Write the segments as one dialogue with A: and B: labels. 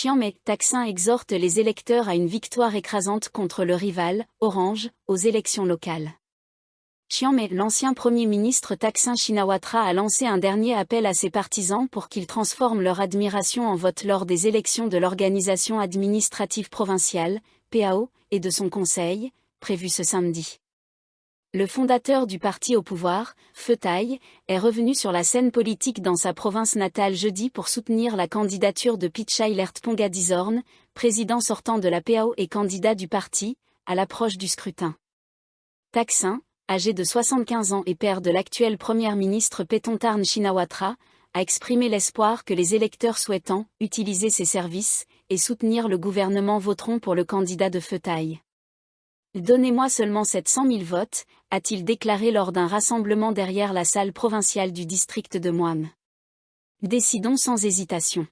A: Chiang-mai, Thaksin exhorte les électeurs à une victoire écrasante contre le rival, Orange, aux élections locales. Chiang-mai, l'ancien Premier ministre Thaksin Shinawatra a lancé un dernier appel à ses partisans pour qu'ils transforment leur admiration en vote lors des élections de l'organisation administrative provinciale, PAO, et de son conseil, prévues ce samedi. Le fondateur du parti au pouvoir, Pheu Thai, est revenu sur la scène politique dans sa province natale jeudi pour soutenir la candidature de Pichai Lertpongadisorn, président sortant de la PAO et candidat du parti, à l'approche du scrutin. Thaksin, âgé de 75 ans et père de l'actuel Premier ministre Paetongtarn Shinawatra, a exprimé l'espoir que les électeurs souhaitant utiliser ses services et soutenir le gouvernement voteront pour le candidat de Pheu Thai. Donnez-moi seulement 700 000 votes, a-t-il déclaré lors d'un rassemblement derrière la salle provinciale du district de Muam. Décidons sans hésitation.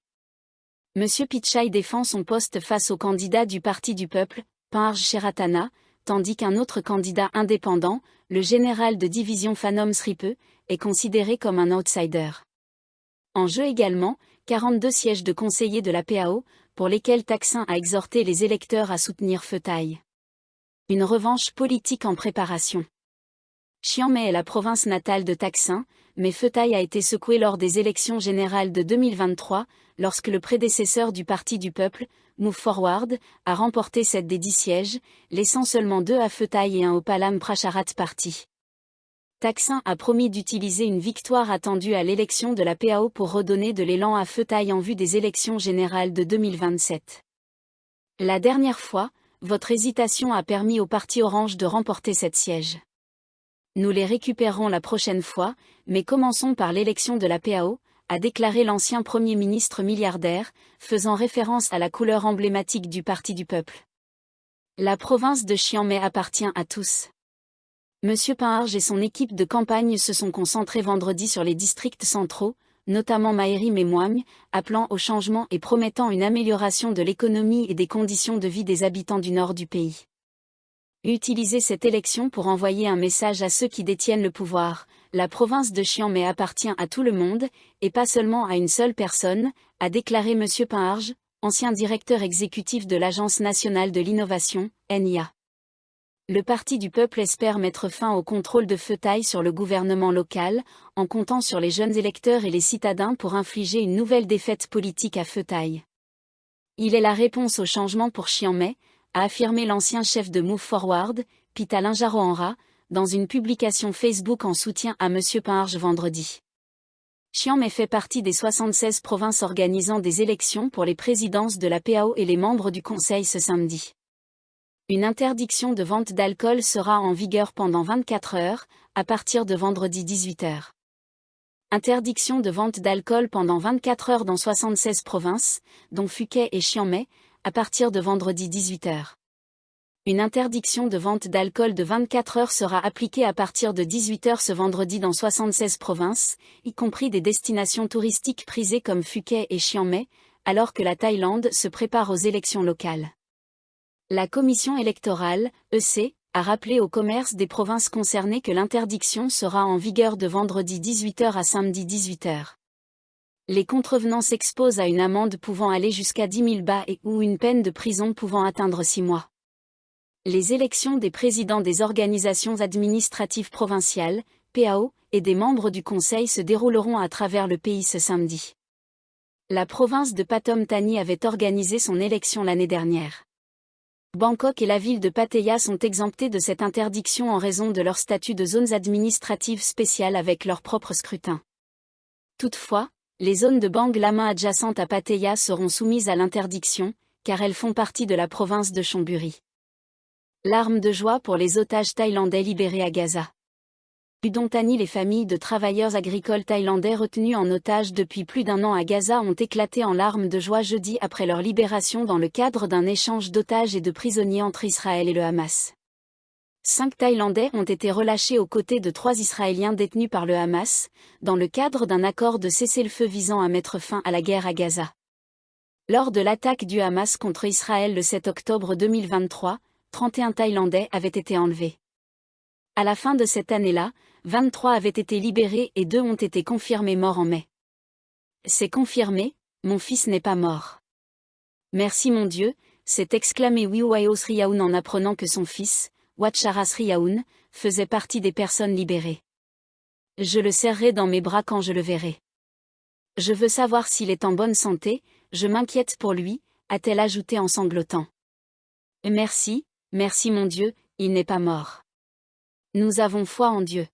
A: Monsieur Pichai défend son poste face au candidat du Parti du Peuple, Panarj Sheratana, tandis qu'un autre candidat indépendant, le général de division Phanom Sripe, est considéré comme un outsider. En jeu également, 42 sièges de conseillers de la PAO, pour lesquels Thaksin a exhorté les électeurs à soutenir Pheu Thai. Une revanche politique en préparation. Chiang-mai est la province natale de Thaksin, mais Pheu Thai a été secoué lors des élections générales de 2023, lorsque le prédécesseur du Parti du Peuple, Move Forward, a remporté 7 des 10 sièges, laissant seulement 2 à Pheu Thai et 1 au Palam Pracharat Party. Thaksin a promis d'utiliser une victoire attendue à l'élection de la PAO pour redonner de l'élan à Pheu Thai en vue des élections générales de 2027. La dernière fois, votre hésitation a permis au parti Orange de remporter 7 sièges. Nous les récupérerons la prochaine fois, mais commençons par l'élection de la PAO, a déclaré l'ancien Premier ministre milliardaire, faisant référence à la couleur emblématique du Parti du Peuple. La province de Chiang-mai appartient à tous. Monsieur Panarj et son équipe de campagne se sont concentrés vendredi sur les districts centraux, notamment Maerim et Muam, appelant au changement et promettant une amélioration de l'économie et des conditions de vie des habitants du nord du pays. Utilisez cette élection pour envoyer un message à ceux qui détiennent le pouvoir. La province de Chiang-mai appartient à tout le monde, et pas seulement à une seule personne, a déclaré Monsieur Panarj, ancien directeur exécutif de l'Agence nationale de l'innovation, NIA. Le Parti du Peuple espère mettre fin au contrôle de Pheu Thai sur le gouvernement local, en comptant sur les jeunes électeurs et les citadins pour infliger une nouvelle défaite politique à Pheu Thai. Il est la réponse au changement pour Chiang-mai, a affirmé l'ancien chef de Move Forward, Pitalin Jaroenra, dans une publication Facebook en soutien à Monsieur Panarj vendredi. Chiang-mai fait partie des 76 provinces organisant des élections pour les présidences de la PAO et les membres du Conseil ce samedi. Une interdiction de vente d'alcool sera en vigueur pendant 24 heures, à partir de vendredi 18h. Interdiction de vente d'alcool pendant 24 heures dans 76 provinces, dont Phuket et Chiang-mai, à partir de vendredi 18h. Une interdiction de vente d'alcool de 24 heures sera appliquée à partir de 18h ce vendredi dans 76 provinces, y compris des destinations touristiques prisées comme Phuket et Chiang-mai, alors que la Thaïlande se prépare aux élections locales. La Commission électorale, EC, a rappelé au commerce des provinces concernées que l'interdiction sera en vigueur de vendredi 18h à samedi 18h. Les contrevenants s'exposent à une amende pouvant aller jusqu'à 10 000 baht ou une peine de prison pouvant atteindre 6 mois. Les élections des présidents des organisations administratives provinciales, PAO, et des membres du Conseil se dérouleront à travers le pays ce samedi. La province de Pathum Thani avait organisé son élection l'année dernière. Bangkok et la ville de Pattaya sont exemptés de cette interdiction en raison de leur statut de zones administratives spéciales avec leur propre scrutin. Toutefois, les zones de Bang Lama adjacentes à Pattaya seront soumises à l'interdiction, car elles font partie de la province de Chonburi. Larmes de joie pour les otages thaïlandais libérés à Gaza. Udon Thani, les familles de travailleurs agricoles thaïlandais retenus en otage depuis plus d'1 an à Gaza ont éclaté en larmes de joie jeudi après leur libération dans le cadre d'un échange d'otages et de prisonniers entre Israël et le Hamas. 5 Thaïlandais ont été relâchés aux côtés de 3 Israéliens détenus par le Hamas, dans le cadre d'un accord de cessez-le-feu visant à mettre fin à la guerre à Gaza. Lors de l'attaque du Hamas contre Israël le 7 octobre 2023, 31 Thaïlandais avaient été enlevés. À la fin de cette année-là, 23 avaient été libérés et 2 ont été confirmés morts en mai. C'est confirmé, mon fils n'est pas mort. Merci mon Dieu, s'est exclamé Wiwayo Sriyaoun en apprenant que son fils, Ouattara Sriyaoun, faisait partie des personnes libérées. Je le serrerai dans mes bras quand je le verrai. Je veux savoir s'il est en bonne santé, je m'inquiète pour lui, a-t-elle ajouté en sanglotant. Merci, merci mon Dieu, il n'est pas mort. Nous avons foi en Dieu.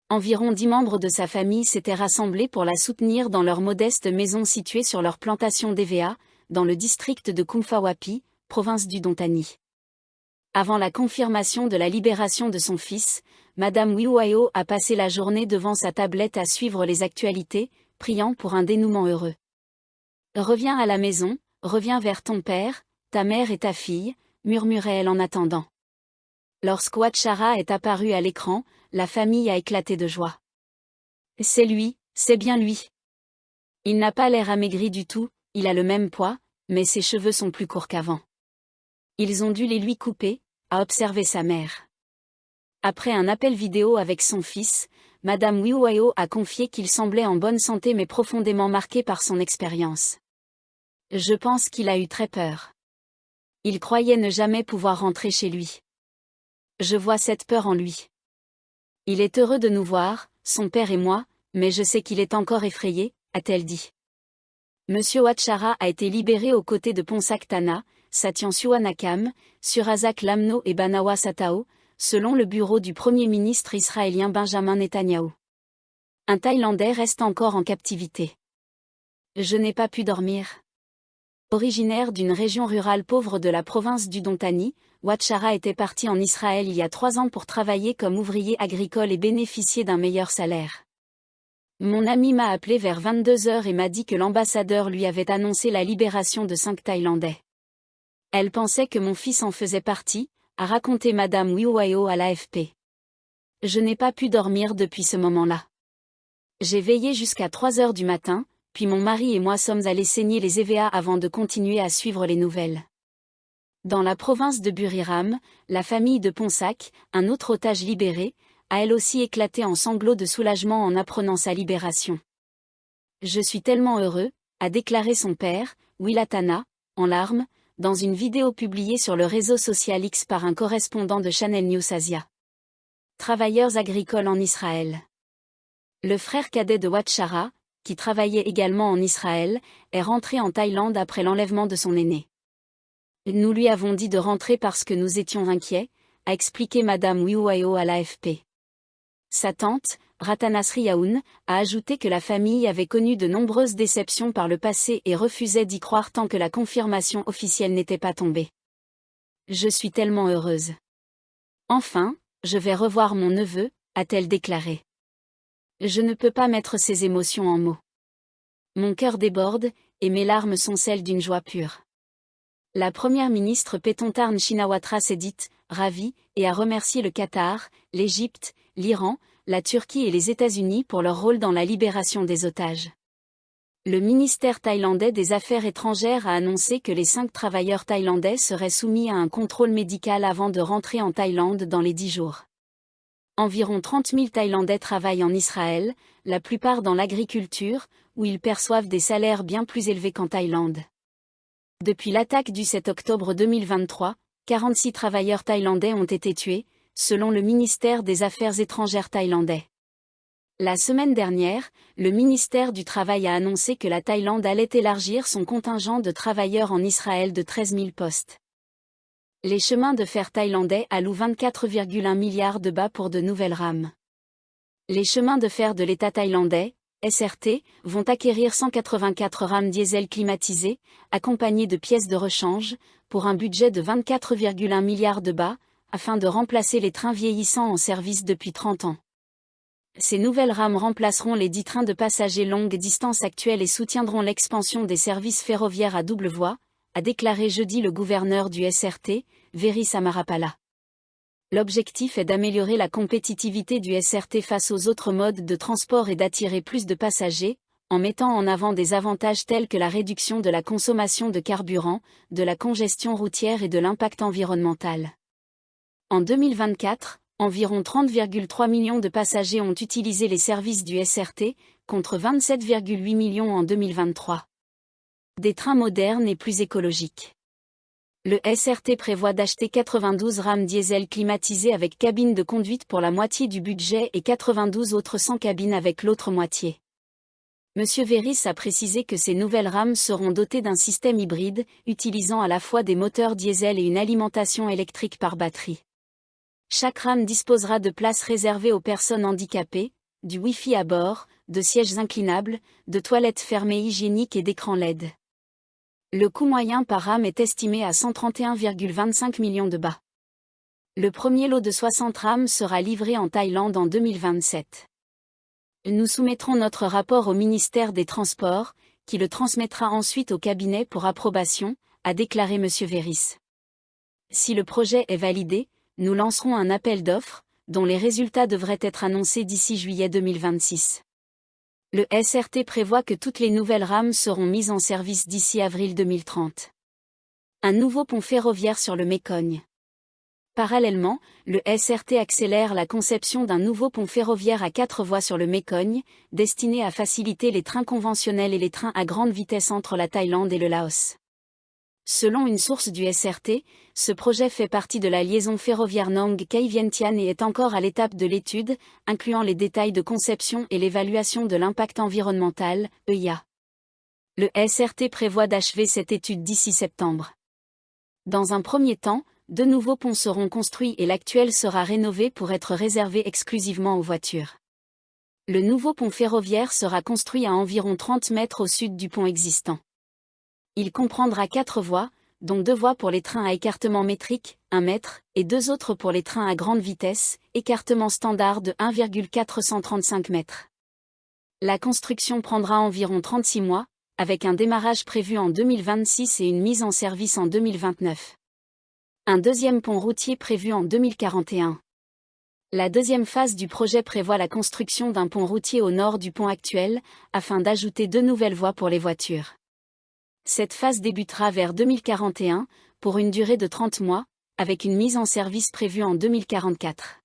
A: Environ 10 membres de sa famille s'étaient rassemblés pour la soutenir dans leur modeste maison située sur leur plantation d'EVA, dans le district de Kumfawapi, province du Dontani. Avant la confirmation de la libération de son fils, Madame Wiwayo a passé la journée devant sa tablette à suivre les actualités, priant pour un dénouement heureux. Reviens à la maison, reviens vers ton père, ta mère et ta fille, murmurait-elle en attendant. Lorsque Ouattara est apparu à l'écran, la famille a éclaté de joie. C'est lui, c'est bien lui. Il n'a pas l'air amaigri du tout, il a le même poids, mais ses cheveux sont plus courts qu'avant. Ils ont dû les lui couper, a observé sa mère. Après un appel vidéo avec son fils, Madame Wiwayo a confié qu'il semblait en bonne santé mais profondément marqué par son expérience. Je pense qu'il a eu très peur. Il croyait ne jamais pouvoir rentrer chez lui. Je vois cette peur en lui. Il est heureux de nous voir, son père et moi, mais je sais qu'il est encore effrayé, a-t-elle dit. Monsieur Ouattara a été libéré aux côtés de Ponsak Tana, Satyan Suwanakam, Surazak Lamno et Banawa Satao, selon le bureau du Premier ministre israélien Benjamin Netanyahou. Un Thaïlandais reste encore en captivité. Je n'ai pas pu dormir. Originaire d'une région rurale pauvre de la province du Dontani, Ouattara était parti en Israël il y a 3 ans pour travailler comme ouvrier agricole et bénéficier d'un meilleur salaire. Mon ami m'a appelé vers 22h et m'a dit que l'ambassadeur lui avait annoncé la libération de 5 Thaïlandais. Elle pensait que mon fils en faisait partie, a raconté Madame Wiwayo à l'AFP. Je n'ai pas pu dormir depuis ce moment-là. J'ai veillé jusqu'à 3h du matin, puis mon mari et moi sommes allés saigner les EVA avant de continuer à suivre les nouvelles. Dans la province de Buriram, la famille de Ponsak, un autre otage libéré, a elle aussi éclaté en sanglots de soulagement en apprenant sa libération. Je suis tellement heureux, a déclaré son père, Wilatana, en larmes, dans une vidéo publiée sur le réseau social X par un correspondant de Channel News Asia. Travailleurs agricoles en Israël. Le frère cadet de Ouattara, qui travaillait également en Israël, est rentré en Thaïlande après l'enlèvement de son aîné. Nous lui avons dit de rentrer parce que nous étions inquiets, a expliqué Madame Wiwayo à l'AFP. Sa tante, Ratana Sriyaoun, a ajouté que la famille avait connu de nombreuses déceptions par le passé et refusait d'y croire tant que la confirmation officielle n'était pas tombée. Je suis tellement heureuse. Enfin, je vais revoir mon neveu, a-t-elle déclaré. Je ne peux pas mettre ces émotions en mots. Mon cœur déborde, et mes larmes sont celles d'une joie pure. La première ministre Paetongtarn Shinawatra s'est dite ravie et a remercié le Qatar, l'Égypte, l'Iran, la Turquie et les États-Unis pour leur rôle dans la libération des otages. Le ministère thaïlandais des Affaires étrangères a annoncé que les 5 travailleurs thaïlandais seraient soumis à un contrôle médical avant de rentrer en Thaïlande dans les 10 jours. Environ 30 000 Thaïlandais travaillent en Israël, la plupart dans l'agriculture, où ils perçoivent des salaires bien plus élevés qu'en Thaïlande. Depuis l'attaque du 7 octobre 2023, 46 travailleurs thaïlandais ont été tués, selon le ministère des Affaires étrangères thaïlandais. La semaine dernière, le ministère du Travail a annoncé que la Thaïlande allait élargir son contingent de travailleurs en Israël de 13 000 postes. Les chemins de fer thaïlandais allouent 24,1 milliards de bahts pour de nouvelles rames. Les chemins de fer de l'État thaïlandais, SRT, vont acquérir 184 rames diesel climatisées, accompagnées de pièces de rechange, pour un budget de 24,1 milliards de bahts, afin de remplacer les trains vieillissants en service depuis 30 ans. Ces nouvelles rames remplaceront les 10 trains de passagers longue distance actuels et soutiendront l'expansion des services ferroviaires à double voie, a déclaré jeudi le gouverneur du SRT, Veri Samarapala. L'objectif est d'améliorer la compétitivité du SRT face aux autres modes de transport et d'attirer plus de passagers, en mettant en avant des avantages tels que la réduction de la consommation de carburant, de la congestion routière et de l'impact environnemental. En 2024, environ 30,3 millions de passagers ont utilisé les services du SRT, contre 27,8 millions en 2023. Des trains modernes et plus écologiques. Le SRT prévoit d'acheter 92 rames diesel climatisées avec cabine de conduite pour la moitié du budget et 92 autres sans cabine avec l'autre moitié. Monsieur Véris a précisé que ces nouvelles rames seront dotées d'un système hybride, utilisant à la fois des moteurs diesel et une alimentation électrique par batterie. Chaque rame disposera de places réservées aux personnes handicapées, du Wi-Fi à bord, de sièges inclinables, de toilettes fermées hygiéniques et d'écrans LED. Le coût moyen par rame est estimé à 131,25 millions de bahts. Le premier lot de 60 rames sera livré en Thaïlande en 2027. Nous soumettrons notre rapport au ministère des Transports, qui le transmettra ensuite au cabinet pour approbation, a déclaré M. Véris. Si le projet est validé, nous lancerons un appel d'offres, dont les résultats devraient être annoncés d'ici juillet 2026. Le SRT prévoit que toutes les nouvelles rames seront mises en service d'ici avril 2030. Un nouveau pont ferroviaire sur le Mécogne. Parallèlement, le SRT accélère la conception d'un nouveau pont ferroviaire à 4 voies sur le Mécogne, destiné à faciliter les trains conventionnels et les trains à grande vitesse entre la Thaïlande et le Laos. Selon une source du SRT, ce projet fait partie de la liaison ferroviaire Nong Khai Vientiane et est encore à l'étape de l'étude, incluant les détails de conception et l'évaluation de l'impact environnemental, EIA. Le SRT prévoit d'achever cette étude d'ici septembre. Dans un premier temps, 2 nouveaux ponts seront construits et l'actuel sera rénové pour être réservé exclusivement aux voitures. Le nouveau pont ferroviaire sera construit à environ 30 mètres au sud du pont existant. Il comprendra 4 voies, dont 2 voies pour les trains à écartement métrique, 1 mètre, et 2 autres pour les trains à grande vitesse, écartement standard de 1,435 mètres. La construction prendra environ 36 mois, avec un démarrage prévu en 2026 et une mise en service en 2029. Un deuxième pont routier prévu en 2041. La deuxième phase du projet prévoit la construction d'un pont routier au nord du pont actuel, afin d'ajouter 2 nouvelles voies pour les voitures. Cette phase débutera vers 2041, pour une durée de 30 mois, avec une mise en service prévue en 2044.